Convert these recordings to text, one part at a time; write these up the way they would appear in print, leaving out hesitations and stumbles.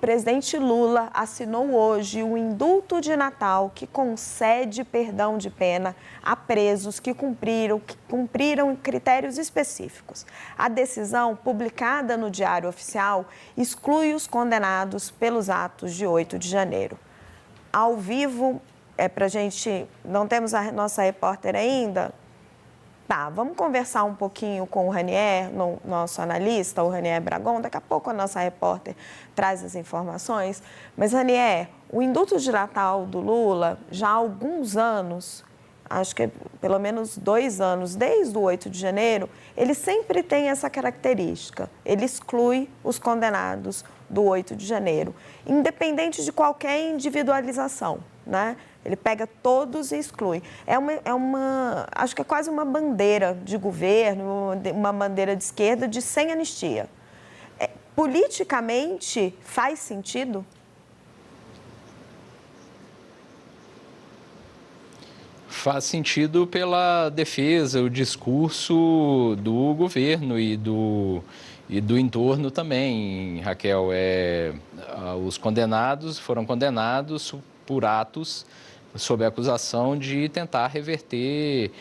presidente Lula assinou hoje o indulto de Natal que concede perdão de pena a presos que cumpriram critérios específicos. A decisão, publicada no Diário Oficial, exclui os condenados pelos atos de 8 de janeiro. Ao vivo, para a gente... Não temos a nossa repórter ainda? Tá, vamos conversar um pouquinho com o Ranier, nosso analista, o Ranier Bragon. Daqui a pouco a nossa repórter traz as informações. Mas, Ranier, o indulto de Natal do Lula, já há alguns anos, acho que pelo menos 2 anos, desde o 8 de janeiro, ele sempre tem essa característica. Ele exclui os condenados do 8 de janeiro, independente de qualquer individualização, né? Ele pega todos e exclui. Acho que é quase uma bandeira de governo, uma bandeira de esquerda de sem anistia. Politicamente, faz sentido? Faz sentido pela defesa, o discurso do governo e do entorno também, Raquel. Os condenados foram condenados por atos sob a acusação de tentar reverter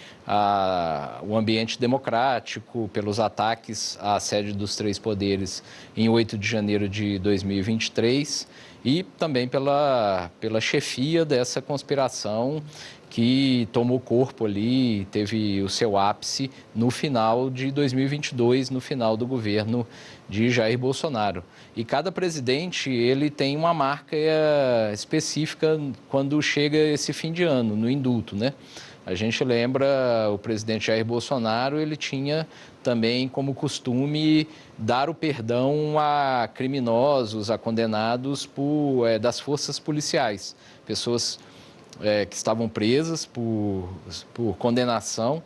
o ambiente democrático pelos ataques à sede dos 3 poderes em 8 de janeiro de 2023 e também pela chefia dessa conspiração que tomou corpo ali, teve o seu ápice no final de 2022, no final do governo de Jair Bolsonaro. E cada presidente, ele tem uma marca específica quando chega esse fim de ano, no indulto, né? A gente lembra, o presidente Jair Bolsonaro, ele tinha também como costume dar o perdão a criminosos, a condenados das forças policiais, pessoas que estavam presas por condenação,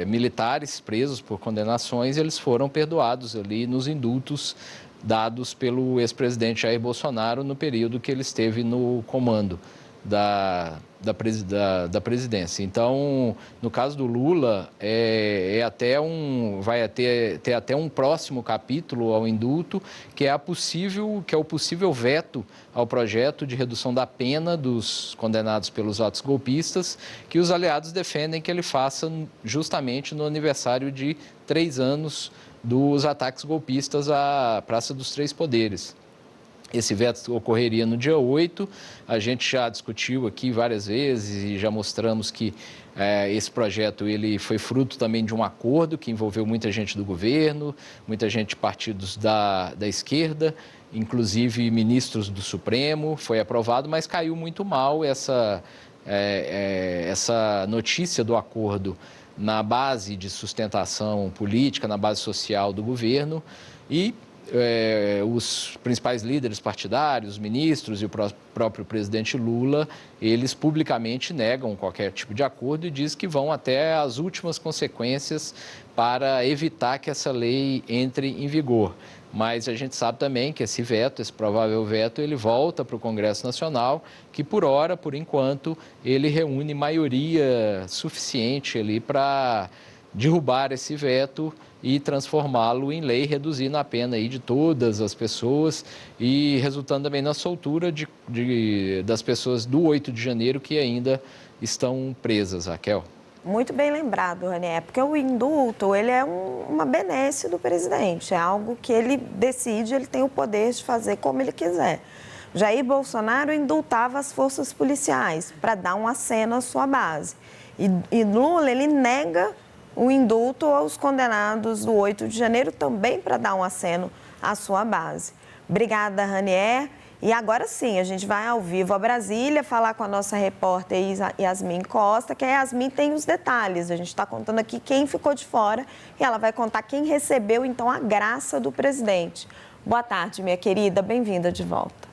militares presos por condenações, eles foram perdoados ali nos indultos dados pelo ex-presidente Jair Bolsonaro no período que ele esteve no comando da presidência. Então, no caso do Lula, vai ter até um próximo capítulo ao indulto, que é o possível veto ao projeto de redução da pena dos condenados pelos atos golpistas, que os aliados defendem que ele faça justamente no aniversário de 3 anos dos ataques golpistas à Praça dos Três Poderes. Esse veto ocorreria no dia 8, a gente já discutiu aqui várias vezes e já mostramos que esse projeto ele foi fruto também de um acordo que envolveu muita gente do governo, muita gente de partidos da esquerda, inclusive ministros do Supremo, foi aprovado, mas caiu muito mal essa notícia do acordo na base de sustentação política, na base social do governo e os principais líderes partidários, ministros e o próprio presidente Lula, eles publicamente negam qualquer tipo de acordo e dizem que vão até as últimas consequências para evitar que essa lei entre em vigor. Mas a gente sabe também que esse provável veto, ele volta para o Congresso Nacional, que por enquanto, ele reúne maioria suficiente ali para derrubar esse veto e transformá-lo em lei, reduzindo a pena aí de todas as pessoas e resultando também na soltura das pessoas do 8 de janeiro que ainda estão presas, Raquel. Muito bem lembrado, Ranier, porque o indulto, ele é uma benesse do presidente, é algo que ele decide, ele tem o poder de fazer como ele quiser. Jair Bolsonaro indultava as forças policiais para dar um aceno à sua base. E Lula, ele nega o indulto aos condenados do 8 de janeiro também para dar um aceno à sua base. Obrigada, Ranier. E agora sim, a gente vai ao vivo a Brasília falar com a nossa repórter Yasmin Costa, que a Yasmin tem os detalhes. A gente está contando aqui quem ficou de fora e ela vai contar quem recebeu, então, a graça do presidente. Boa tarde, minha querida. Bem-vinda de volta.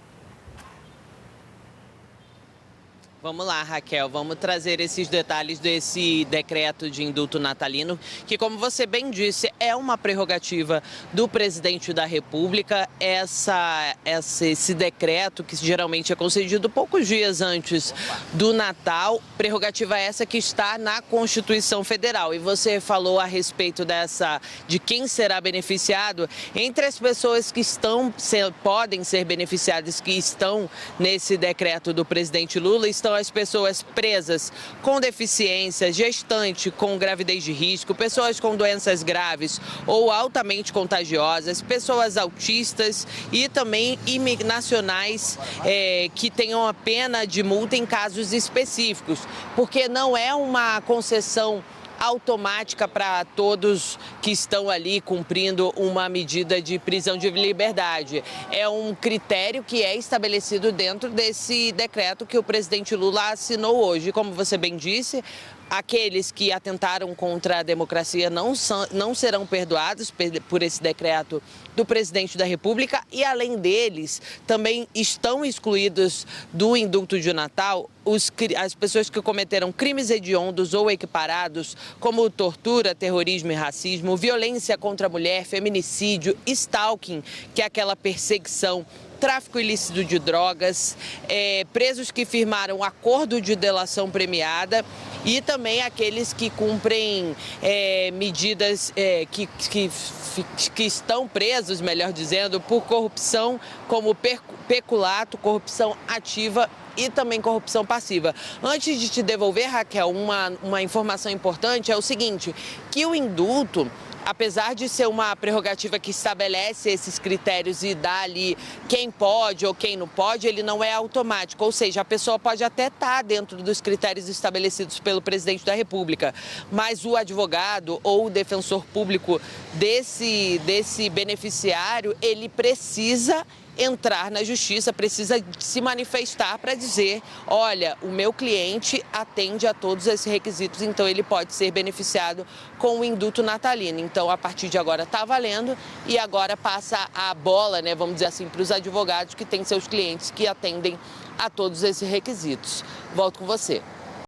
Vamos lá, Raquel, vamos trazer esses detalhes desse decreto de indulto natalino, que, como você bem disse, é uma prerrogativa do presidente da República. Esse decreto, que geralmente é concedido poucos dias antes do Natal, prerrogativa essa que está na Constituição Federal. E você falou a respeito de quem será beneficiado. Entre as pessoas que podem ser beneficiadas, que estão nesse decreto do presidente Lula, estão as pessoas presas com deficiência, gestante com gravidez de risco, pessoas com doenças graves ou altamente contagiosas, pessoas autistas e também nacionais que tenham a pena de multa em casos específicos, porque não é uma concessão automática para todos que estão ali cumprindo uma medida de prisão de liberdade. É um critério que é estabelecido dentro desse decreto que o presidente Lula assinou hoje. Como você bem disse, aqueles que atentaram contra a democracia não serão perdoados por esse decreto do presidente da República e, além deles, também estão excluídos do indulto de Natal as pessoas que cometeram crimes hediondos ou equiparados, como tortura, terrorismo e racismo, violência contra a mulher, feminicídio, stalking, que é aquela perseguição, tráfico ilícito de drogas, presos que firmaram acordo de delação premiada e também aqueles que cumprem medidas que estão presos, melhor dizendo, por corrupção, como peculato, corrupção ativa e também corrupção passiva. Antes de te devolver, Raquel, uma informação importante é o seguinte, que o indulto, apesar de ser uma prerrogativa que estabelece esses critérios e dá ali quem pode ou quem não pode, ele não é automático. Ou seja, a pessoa pode até estar dentro dos critérios estabelecidos pelo presidente da República, mas o advogado ou o defensor público desse beneficiário, ele precisa entrar na justiça, precisa se manifestar para dizer, olha, o meu cliente atende a todos esses requisitos, então ele pode ser beneficiado com o indulto natalino. Então, a partir de agora está valendo e agora passa a bola, né, vamos dizer assim, para os advogados que têm seus clientes que atendem a todos esses requisitos. Volto com você.